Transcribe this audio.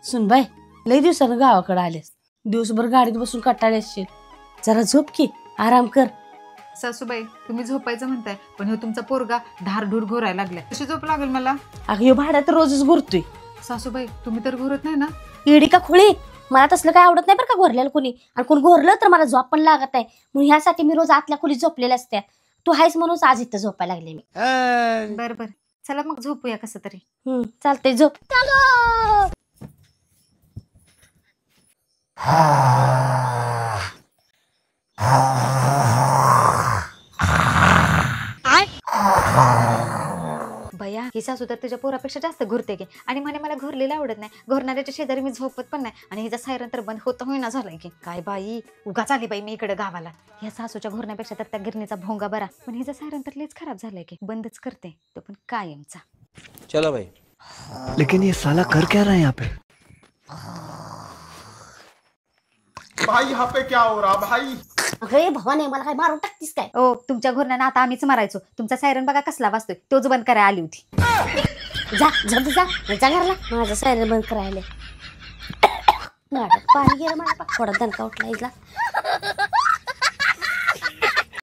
सुनबाई, लय दिवसानं गावाकडे आलेस. दिवसभर गाडीत बसून कंटाळली असशील. जरा झोप की, आराम कर. सासूबाई, तुम्ही झोपायचं म्हणताय, पण हे तुमचा पोरगा धारधूर घोरायला लागलाय. कशी झोप लागेल मला? अगं ह्यो भाड्या तर रोजच घोरतोय. सासूबाई, तुम्ही तर घोरत नाही ना? येडी का खोळी, मला तसलं काय आवडत नाही बरं का घोरलेलं कोणी. आणि कोण घोरलं तर मला झोप पण लागत नाही. म्हणून ह्यासाठी मी रोज आतल्या खोलीत झोपलेल्या असत्या. तू हायस म्हणून आज इथं झोपायला लागले मी. बरं बरं, चला मग झोपूया कसं तरी. चालतंय, झोप. बया, ही सासू तर तुझ्या पोरापेक्षा जास्त घुरते की. आणि मला घोरलेलं आवडत नाही. घोरणाऱ्याच्या शेजारी मी झोपत पण नाही. आणि हिचा सायरन तर बंद होता होईना झालाय की. काय बाई, उगाच आली बाई मी इकडे गावाला. ह्या सासूच्या घोरण्यापेक्षा तर त्या गिरणीचा भोंगा बरा. पण हिचा सायरन तर लयच खराब झालाय की. बंदच करते तो पण कायमचा. चलो भाई. लेकिन ये साला कर क्या रहा है यहाँ पे? भाई यहाँ पे क्या हो रहा भाई? अरे भवाने, मला काय मारून टाकतीस काय? ओ, तुमच्या घोरण्यानं आता आम्हीच मारायचो. तुमचा सायरन बघा कसला वाजतोय. तोच बंद करायला आली होती. जा झोप जा घरला. माझं सायरन बंद करायला. पाणी गेलं मला, थोडा दणका उठला.